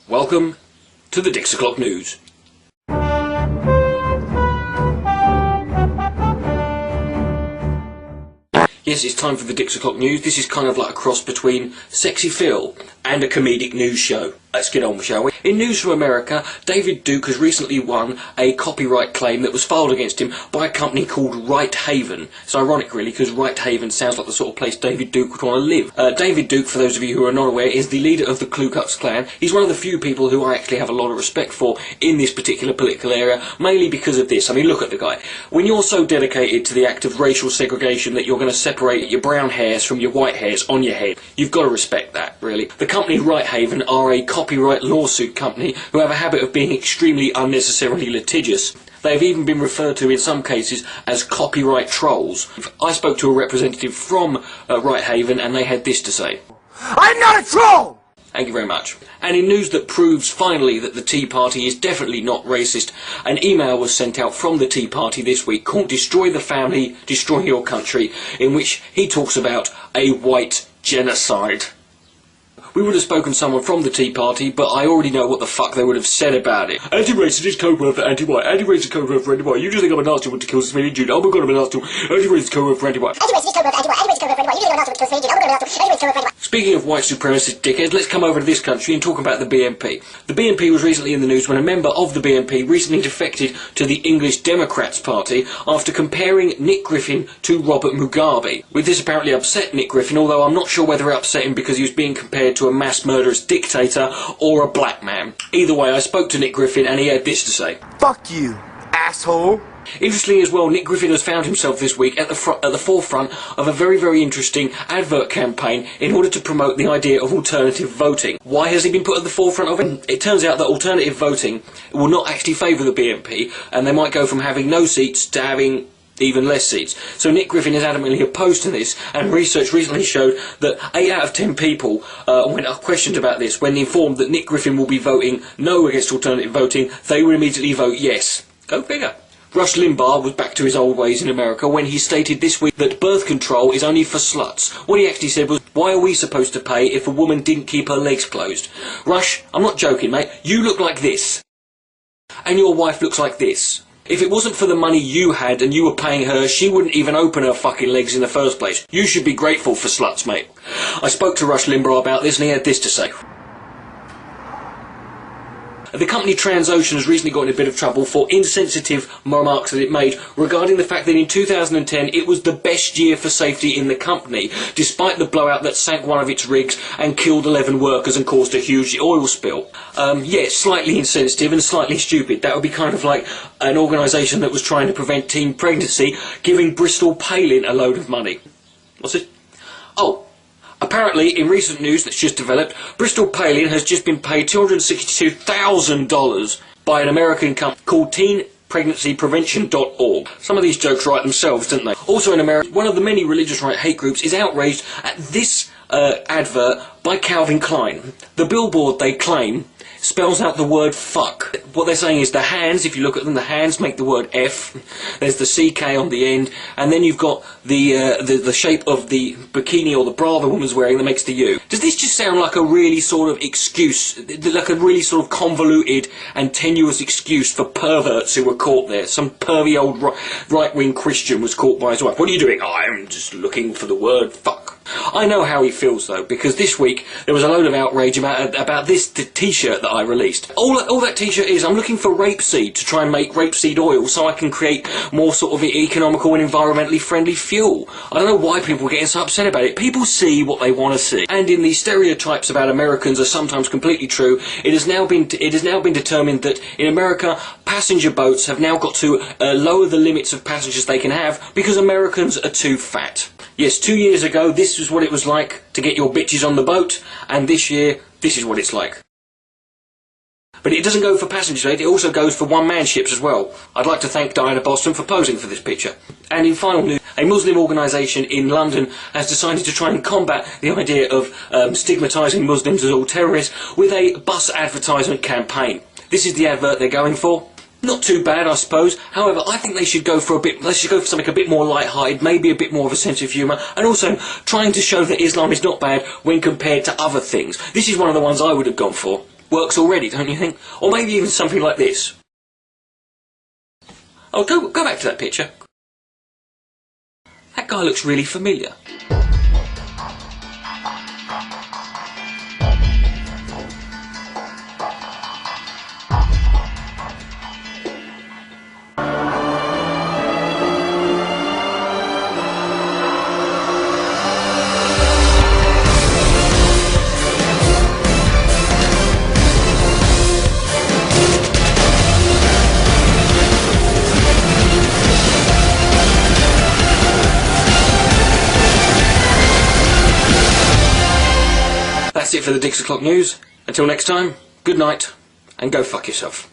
Welcome to the Dix O'clock News. Yes, it's time for the Dix O'clock News. This is kind of like a cross between Sexy Phil and a comedic news show. Let's get on, shall we? In news from America, David Duke has recently won a copyright claim that was filed against him by a company called Right Haven. It's ironic, really, because Right Haven sounds like the sort of place David Duke would want to live. David Duke, for those of you who are not aware, is the leader of the Ku Klux Klan. He's one of the few people who I actually have a lot of respect for in this particular political area, mainly because of this. I mean, look at the guy. When you're so dedicated to the act of racial segregation that you're going to separate your brown hairs from your white hairs on your head, you've got to respect that, really. The company Right Haven are a copyright lawsuit company who have a habit of being extremely unnecessarily litigious. They have even been referred to in some cases as copyright trolls. I spoke to a representative from Right Haven and they had this to say. I'm not a troll! Thank you very much. And in news that proves finally that the Tea Party is definitely not racist, an email was sent out from the Tea Party this week called Destroy the Family, Destroy Your Country, in which he talks about a white genocide. We would have spoken to someone from the Tea Party, but I already know what the fuck they would have said about it. Anti-racist is code word for anti-white. Anti-racist is code word for anti-white. You just think I'm a nasty one to kill Smiley June. Oh my god, I'm a nasty one. Anti-racist is code word for anti-white. Anti-racist is code word for anti-white. Anti-racist is code word for anti-white. You think I'm a nasty one to kill Smiley June. Oh my god, I'm a nasty one. Anti-racist is code word for anti-white. Speaking of white supremacist dickheads, let's come over to this country and talk about the BNP. The BNP was recently in the news when a member of the BNP recently defected to the English Democrats Party after comparing Nick Griffin to Robert Mugabe. With this apparently upset Nick Griffin, although I'm not sure whether it upset him because he was being compared to a mass murderous dictator or a black man. Either way, I spoke to Nick Griffin and he had this to say. Fuck you, asshole. Interestingly as well, Nick Griffin has found himself this week at the forefront of a very, very interesting advert campaign in order to promote the idea of alternative voting. Why has he been put at the forefront of it? It turns out that alternative voting will not actually favour the BNP, and they might go from having no seats to having even less seats. So Nick Griffin is adamantly opposed to this, and research recently showed that 8 out of 10 people, when questioned about this, when informed that Nick Griffin will be voting no against alternative voting, they would immediately vote yes. Go figure. Rush Limbaugh was back to his old ways in America when he stated this week that birth control is only for sluts. What he actually said was, why are we supposed to pay if a woman didn't keep her legs closed? Rush, I'm not joking, mate. You look like this. And your wife looks like this. If it wasn't for the money you had and you were paying her, she wouldn't even open her fucking legs in the first place. You should be grateful for sluts, mate. I spoke to Rush Limbaugh about this and he had this to say. The company Transocean has recently got in a bit of trouble for insensitive remarks that it made regarding the fact that in 2010 it was the best year for safety in the company, despite the blowout that sank one of its rigs and killed 11 workers and caused a huge oil spill. Yeah, slightly insensitive and slightly stupid. That would be kind of like an organisation that was trying to prevent teen pregnancy giving Bristol Palin a load of money. What's it? Oh. Apparently, in recent news that's just developed, Bristol Palin has just been paid $262,000 by an American company called teenpregnancyprevention.org. Some of these jokes write themselves, don't they? Also in America, one of the many religious right hate groups is outraged at this advert by Calvin Klein. The billboard, they claim, spells out the word fuck. What they're saying is the hands, if you look at them, the hands make the word F. There's the CK on the end, and then you've got the shape of the bikini or the bra the woman's wearing that makes the U. Does this just sound like a really sort of excuse, like a really sort of convoluted and tenuous excuse for perverts who were caught there? Some pervy old right-wing Christian was caught by his wife. What are you doing? Oh, I'm just looking for the word fuck. I know how he feels though, because this week there was a load of outrage about this t-shirt that I released. All that t-shirt is, I'm looking for rapeseed to try and make rapeseed oil so I can create more sort of economical and environmentally friendly fuel. I don't know why people are getting so upset about it. People see what they want to see. And in the stereotypes about Americans are sometimes completely true, it has now been determined that in America passenger boats have now got to lower the limits of passengers they can have because Americans are too fat. Yes, 2 years ago this was what it was like to get your bitches on the boat, and this year this is what it's like. But it doesn't go for passengers, it also goes for one-man ships as well. I'd like to thank Diana Boston for posing for this picture. And in final news, a Muslim organisation in London has decided to try and combat the idea of stigmatising Muslims as all terrorists with a bus advertisement campaign. This is the advert they're going for. Not too bad, I suppose. However, I think they should go for something a bit more light-hearted, maybe a bit more of a sense of humour, and also trying to show that Islam is not bad when compared to other things. This is one of the ones I would have gone for. works already, don't you think? Or maybe even something like this. Oh, go back to that picture. That guy looks really familiar. That's it for the Dix O'clock news. Until next time, good night, and go fuck yourself.